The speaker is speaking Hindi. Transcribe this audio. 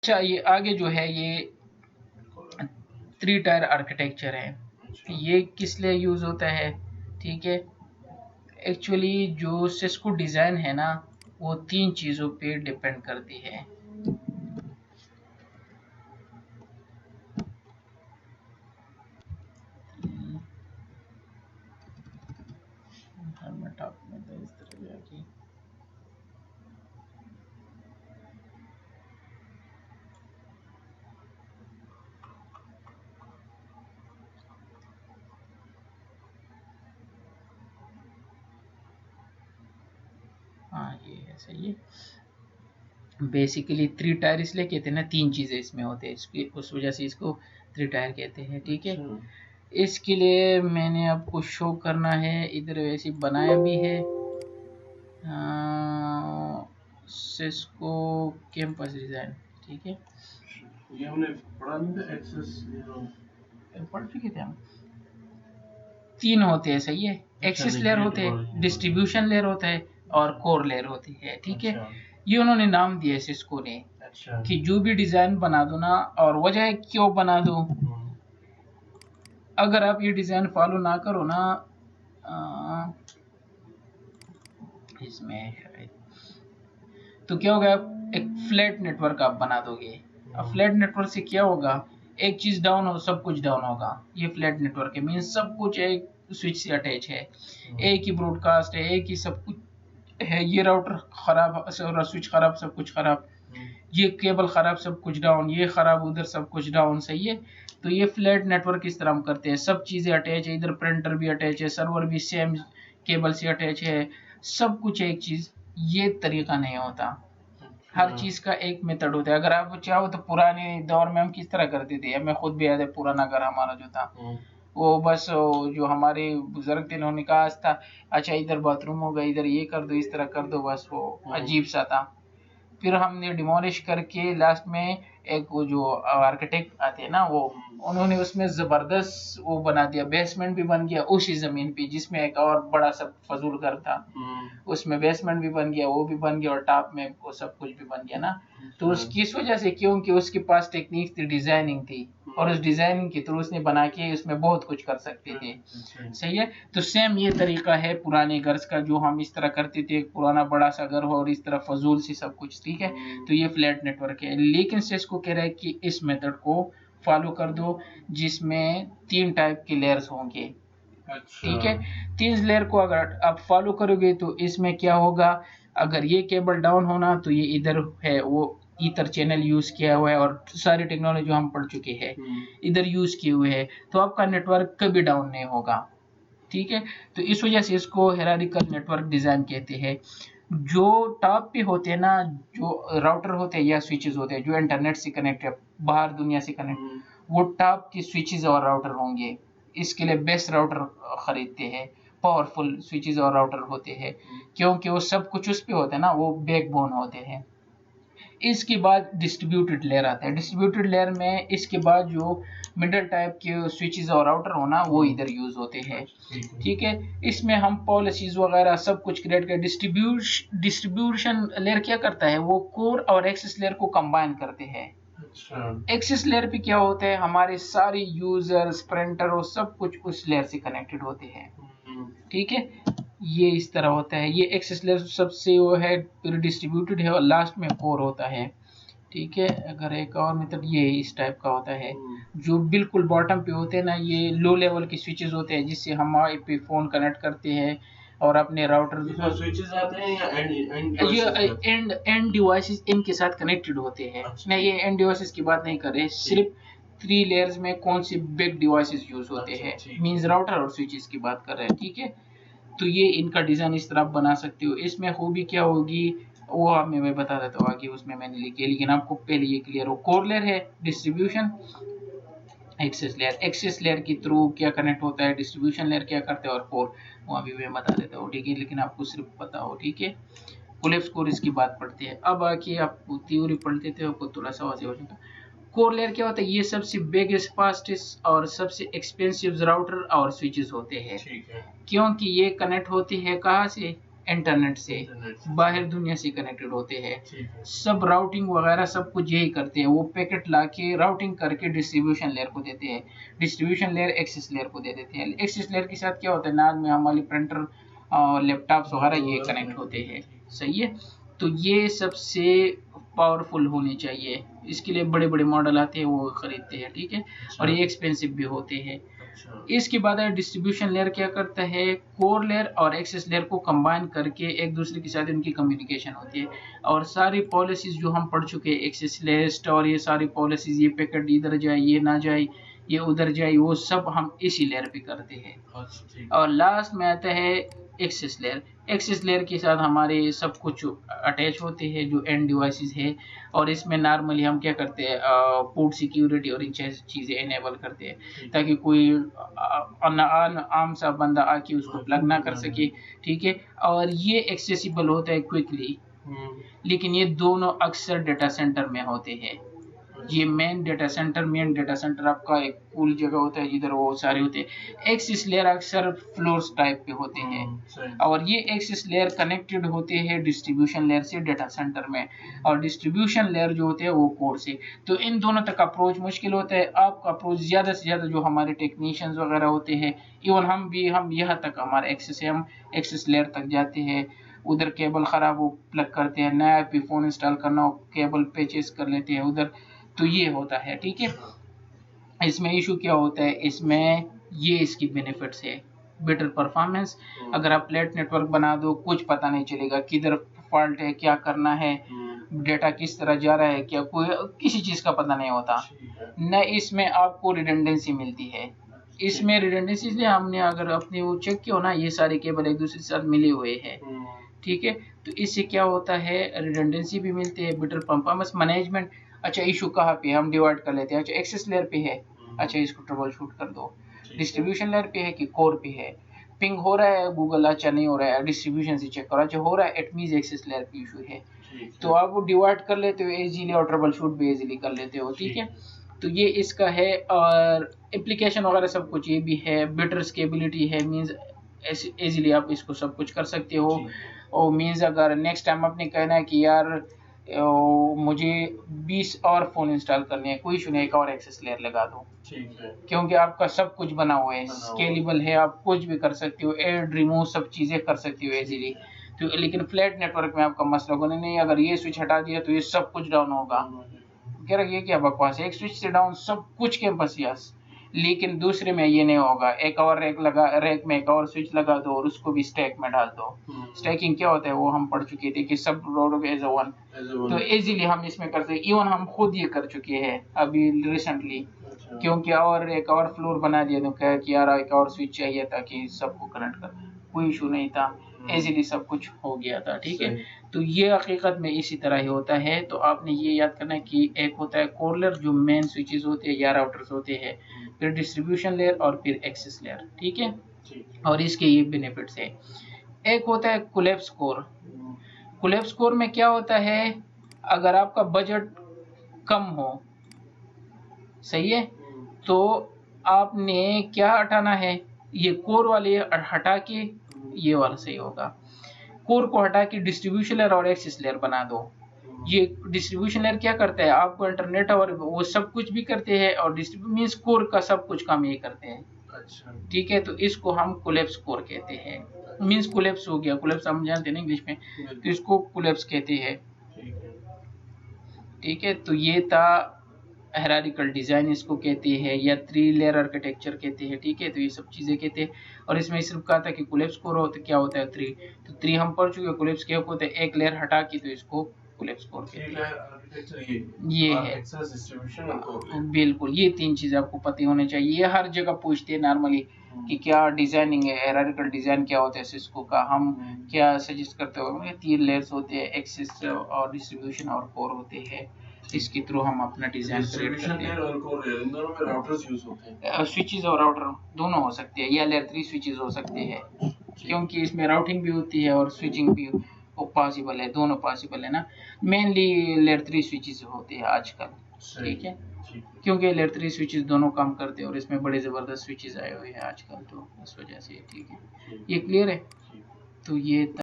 अच्छा, ये आगे जो है ये 3 टायर आर्किटेक्चर है। ये किस लिए यूज होता है? ठीक है, एक्चुअली जो सिस्को डिजाइन है ना, वो 3 चीजों पे डिपेंड करती है। टॉप में तो इस तरह जाके हाँ, ये है सही है। बेसिकली 3 टायर इसलिए कहते हैं ना, 3 चीजें इसमें होते हैं, इसकी उस वजह से इसको 3 टायर कहते हैं। ठीक है, इसके लिए मैंने आपको शो करना है, इधर वैसे बनाया भी है सिस्को कैंपस डिजाइन। ठीक है, ये हमने पढ़ा नहीं था, एक्सेस पढ़ चुके थे हम। 3 होते हैं, सही है। एक्सेस लेयर होते हैं, डिस्ट्रीब्यूशन लेयर होता है और कोर लेयर होती है। ठीक है, ये उन्होंने नाम दिया सिस्को ने कि जो भी डिजाइन बना दो ना, और वजह है क्यों बना दो, अगर आप ये डिजाइन फॉलो ना करो ना, इसमें तो क्या होगा, एक फ्लैट नेटवर्क आप बना दोगे। अब फ्लैट नेटवर्क से क्या होगा, एक चीज डाउन हो सब कुछ डाउन होगा। ये फ्लैट नेटवर्क है, मीन सब कुछ एक स्विच से अटैच है, एक ही ब्रॉडकास्ट है, एक ही सब कुछ है। ये राउटर खराब, स्विच खराब, सब कुछ खराब, ये केबल खराब, सब कुछ डाउन, ये खराब, उधर सब कुछ डाउन। सही है, तो ये फ्लैट नेटवर्क इस तरह हम करते हैं, सब चीजें अटैच है, इधर प्रिंटर भी अटैच है, सर्वर भी सेम केबल से अटैच है, सब कुछ एक चीज। ये तरीका नहीं होता, हर चीज का एक मेथड होता है। अगर आप चाहो तो पुराने दौर में हम किस तरह करते थे, हमें खुद भी याद है पुराना घर हमारा जो था, वो बस जो हमारे बुजुर्ग थे उन्होंने कहा था, अच्छा इधर बाथरूम होगा, इधर ये कर दो, इस तरह कर दो, बस वो अजीब सा था। फिर हमने डिमोलिश करके लास्ट में एक वो जो आर्किटेक्ट आते हैं ना, वो उन्होंने उसमें जबरदस्त वो बना दिया, बेसमेंट भी बन गया उसी जमीन पे, जिसमें एक और बड़ा सा फजूल घर था, उसमें बेसमेंट भी बन गया, वो भी बन गया, और टॉप में वो सब कुछ भी बन गया ना। तो उसकी इस वजह से, क्योंकि उसके पास टेक्निक थी, डिजाइनिंग थी, और उस डिजाइनिंग के थ्रू उसने बना के उसमें बहुत कुछ कर सकते थे। सही है, तो सेम ये तरीका है पुराने घर का, जो हम इस तरह करते थे, पुराना बड़ा सा घर हो और इस तरह फजूल सी सब कुछ। ठीक है, तो ये फ्लैट नेटवर्क है, लेकिन सिस्को कह रहा है कि इस मेथड को फॉलो कर दो जिसमें 3 टाइप के लेयर्स होंगे। ठीक है, 3 लेयर को अगर आप फॉलो करोगे तो इसमें क्या होगा, अगर ये केबल डाउन होना तो ये इधर है, वो ईथर चैनल यूज किया हुआ है, और सारी टेक्नोलॉजी हम पढ़ चुके हैं, इधर यूज किए हुए हैं, तो आपका नेटवर्क कभी डाउन नहीं होगा। ठीक है, तो इस वजह से इसको हेरारिकल नेटवर्क डिजाइन कहते हैं। जो टॉप पे होते हैं ना, जो राउटर होते हैं या स्विचेस होते हैं जो इंटरनेट से कनेक्ट है, बाहर दुनिया से कनेक्ट, वो टॉप की स्विचेस और राउटर होंगे। इसके लिए बेस्ट राउटर खरीदते हैं, पावरफुल स्विचेस और राउटर होते हैं, क्योंकि वो सब कुछ उस पे होता है ना, वो बैकबोन होते हैं। इसके बाद डिस्ट्रीब्यूटेड लेयर आता है, डिस्ट्रीब्यूटेड लेयर में इसके बाद जो मिडल टाइप के स्विचेस और राउटर होना, वो इधर यूज होते हैं। ठीक है, इसमें हम पॉलिसीज वगैरह सब कुछ क्रिएट कर, डिस्ट्रीब्यूशन लेयर क्या करता है, वो कोर और एक्सेस लेयर को कंबाइन करते हैं। एक्सेस लेयर पे क्या होता है, हमारे सारे यूजर्स, प्रिंटर और सब कुछ उस लेयर से कनेक्टेड होते हैं। ठीक है, ये इस तरह होता है, ये एक्सेस लेयर सबसे वो है, फिर डिस्ट्रीब्यूटेड है, और लास्ट में कोर होता है। ठीक है, अगर एक और मेथड ये इस टाइप का होता है, जो बिल्कुल बॉटम पे होते हैं ना, ये लो लेवल के स्विचेस होते हैं, जिससे हम पे फोन कनेक्ट करते हैं और अपने राउटर, स्विचेस आते हैं या ये एंड डिवाइसेस इनके साथ कनेक्टेड होते हैं। मैं ये एंड डिवाइसेस की बात नहीं कर रहे, सिर्फ 3 लेयर्स में कौन से बिग डिवाइसेस यूज होते हैं, मींस राउटर और स्विचेस की बात कर रहे हैं। ठीक है, तो ये इनका डिजाइन इस तरह आप बना सकते हो। इसमें खूबी क्या होगी वो आप मैं बता देता हूँ आगे, उसमें मैंने लिखी है, लेकिन आपको पहले ये क्लियर हो। कोर लेयर है डिस्ट्रीब्यूशन, एक्सेस लेयर के थ्रू क्या कनेक्ट होता है, डिस्ट्रीब्यूशन लेयर क्या करते हैं, और कोर वो अभी मैं बता देता हूँ। ठीक है, लेकिन आपको सिर्फ पता हो। ठीक है, कोलेप्स कोर इसकी बात पढ़ते हैं। अब आके आप थ्योरी पढ़ लेते हो, आपको थोड़ा सा वाज़ेह हो जाता है। कोर लेयर क्या होता है, ये सबसे बिगेस्ट, फास्टेस्ट और सबसे एक्सपेंसिव राउटर और स्विचेस होते हैं, क्योंकि ये कनेक्ट होते हैं कहाँ से, इंटरनेट से बाहर दुनिया से कनेक्टेड होते हैं। सब राउटिंग वगैरह सब कुछ यही करते हैं, वो पैकेट लाके राउटिंग करके डिस्ट्रीब्यूशन लेयर को देते हैं, डिस्ट्रीब्यूशन लेयर एक्सेस लेयर को दे देते हैं। एक्सेस लेयर के साथ क्या होता है, नाद में हमारी प्रिंटर लैपटॉप्स वगैरह ये कनेक्ट होते हैं। सही है, तो ये सबसे पावरफुल होने चाहिए, इसके लिए बड़े बड़े मॉडल आते हैं वो खरीदते हैं, ठीक है, और ये एक्सपेंसिव भी होते हैं। इसके बाद डिस्ट्रीब्यूशन लेयर क्या करता है, कोर लेयर और एक्सेस लेयर को कंबाइन करके एक दूसरे के साथ उनकी कम्युनिकेशन होती है, और सारी पॉलिसीज जो हम पढ़ चुके हैं, एक्सेस लिस्ट और ये सारी पॉलिसीज, ये पैकेट इधर जाए, ये ना जाए, ये उधर जाए, वो सब हम इसी लेयर पे करते हैं। और लास्ट में आता है एक्सेस लेयर। एक्सेस लेयर के साथ हमारे सब कुछ अटैच होते हैं जो एंड डिवाइसेस है, और इसमें नॉर्मली हम क्या करते हैं, पोर्ट सिक्योरिटी और इन चीज़ें इनेबल करते हैं ताकि कोई आम सा बंदा आके उसको प्लग ना कर सके, ठीक है। और ये एक्सेसिबल होता है क्विकली, लेकिन ये दोनों अक्सर डेटा सेंटर में होते हैं। ये मेन डेटा सेंटर आपका एक पूल जगह होता है जिधर वो सारे होते हैं। एक्सेस लेयर अक्सर फ्लोर्स टाइप पे होते हैं, और ये एक्सेस लेयर कनेक्टेड होते हैं डिस्ट्रीब्यूशन लेयर से डेटा सेंटर में, और डिस्ट्रीब्यूशन लेयर जो होते हैं वो कोर से। तो इन दोनों तक अप्रोच मुश्किल होता है। आपका अप्रोच ज़्यादा से ज़्यादा जो हमारे टेक्नीशियंस वगैरह होते हैं, इवन हम यहाँ तक हमारा एक्सेस है, हम एक्सेस लेयर तक जाते हैं, उधर केबल ख़राब हो प्लग करते हैं, नया पे फ़ोन इंस्टॉल करना हो केबल पेचेस कर लेते हैं उधर, तो ये होता है, ठीक है। इसमें इशू क्या होता है, इसमें ये इसकी बेनिफिट्स है, बेटर परफॉर्मेंस। अगर आप फ्लैट नेटवर्क बना दो, कुछ पता नहीं चलेगा किधर फॉल्ट है, क्या करना है, डेटा किस तरह जा रहा है, क्या कोई किसी चीज़ का पता नहीं होता। न इसमें आपको रिडंडेंसी मिलती है। इसमें रिडंडेंसी इसलिए हमने अगर अपने वो चेक किया ना, ये सारे केबल एक दूसरे के साथ मिले हुए हैं, ठीक है, तो इससे क्या होता है, रिडंडेंसी भी मिलती है, बेटर परफॉर्मेंस मैनेजमेंट। अच्छा, इशू कहाँ पे हम डिवाइड कर लेते हैं, अच्छा एक्सेस लेयर पे है, अच्छा इसको ट्रबल शूट कर दो। डिस्ट्रीब्यूशन लेयर पे है कि कोर पे है, पिंग हो रहा है गूगल, अच्छा नहीं हो रहा है, डिस्ट्रीब्यूशन से चेक करो, अच्छा हो रहा है, इट मींस एक्सेस लेयर पे इशू है, तो आप वो डिवाइड कर लेते हो इजीली और ट्रबल शूट भी इजीली कर लेते हो, ठीक है। तो ये इसका है, और एप्लीकेशन वगैरह सब कुछ ये भी है, बेटर स्केबिलिटी है, मींस इजीली आप इसको सब कुछ कर सकते हो। और मींस अगर नेक्स्ट टाइम आपने कहना है कि यार मुझे 20 और फोन इंस्टॉल करने हैं, कोई इशू नहीं, एक और एक्सेस लेयर लगा दो, ठीक है, क्योंकि आपका सब कुछ बना हुआ है, स्केलेबल है, आप कुछ भी कर सकते हो, ऐड रिमूव सब चीजें कर सकते हो इजीली। तो लेकिन फ्लैट नेटवर्क में आपका मसला होगा, नहीं अगर ये स्विच हटा दिया तो ये सब कुछ डाउन होगा। कह रहा ये क्या बकवास है, एक स्विच से डाउन सब कुछ कैंपस, यस, लेकिन दूसरे में ये नहीं होगा, एक और रैक में एक और स्विच लगा दो और उसको भी स्टैक में डाल दो। स्टैकिंग क्या होता है वो हम पढ़ चुके थे कि सब रोड एज अ वन, तो इजीली हम इसमें करते हैं, इवन हम खुद ये कर चुके हैं अभी रिसेंटली, क्योंकि और एक और फ्लोर बना दिया तो क्या कि यार एक और स्विच चाहिए ताकि सबको कनेक्ट कर, कोई इशू नहीं था, इजीली सब कुछ हो गया था, ठीक है। तो ये हकीकत में इसी तरह ही होता है। तो आपने ये याद करना है कि एक होता है कोर लेयर जो मेन स्विचेस होते हैं या राउटर्स होते हैं, फिर डिस्ट्रीब्यूशन लेयर और फिर एक्सेस लेयर, ठीक है, और इसके ये बेनिफिट्स है। एक होता है कोलैप्स कोर। कोलैप्स कोर में क्या होता है, अगर आपका बजट कम हो, सही है, तो आपने क्या हटाना है, ये कोर वाले हटा के ये वाला सही होगा, कोर को हटा के डिस्ट्रीब्यूशन लेयर और एक्सेस लेयर बना दो। ये डिस्ट्रीब्यूशन लेयर क्या करता है, आपको इंटरनेट और वो सब कुछ भी करते हैं, और डिस्ट्रीब्यूशन मींस कोर का सब कुछ काम ये करते हैं, अच्छा, ठीक है। तो इसको हम कोलैप्स कोर कहते हैं, मींस कोलैप्स हो गया, कोलैप्स हम जानते हैं ना इंग्लिश में, तो इसको कोलैप्स कहते हैं, ठीक है। तो ये था हायरार्किकल डिजाइन इसको कहते हैं, या 3 लेयर आर्किटेक्चर कहते हैं, ठीक है। तो ये सब चीजें कहते हैं, और इसमें सिर्फ कहा था कि कोलैप्स कोर होता क्या होता है 3, तो 3 हम पढ़ चुके हैं। कोलैप्स क्या होता है, एक लेयर हटा के, तो इसको कोलैप्स कोर कहते हैं। ये है एक्सेस, डिस्ट्रीब्यूशन और कोर, बिल्कुल, ये 3 चीजें आपको पता होनी चाहिए। ये हर जगह पूछते हैं नॉर्मली कि क्या डिजाइनिंग है, हायरार्किकल डिजाइन क्या होता है सिस्को का, हम क्या सजेस्ट करते हो, 3 लेयर्स होते हैं, एक्सेस और डिस्ट्रीब्यूशन और कोर होते हैं, इसके थ्रू हम अपना डिजाइन क्रिएट करते हैं। और कोर इन दोनों में राउटर्स यूज होते हैं, स्विचेस और राउटर दोनों हो सकते हैं, या लेयर 3 स्विचेस हो सकते हैं, क्योंकि इसमें राउटिंग भी होती है और स्विचिंग भी पॉसिबल है, दोनों पॉसिबल है ना। मेनली लेयर 3 स्विचेस होते हैं आजकल, ठीक है, क्योंकि लेयर 3 स्विचेस दोनों काम करते हैं, और इसमें बड़े जबरदस्त स्विचेस आए हुए हैं आजकल, तो इस वजह से, ठीक है। ये क्लियर है, तो ये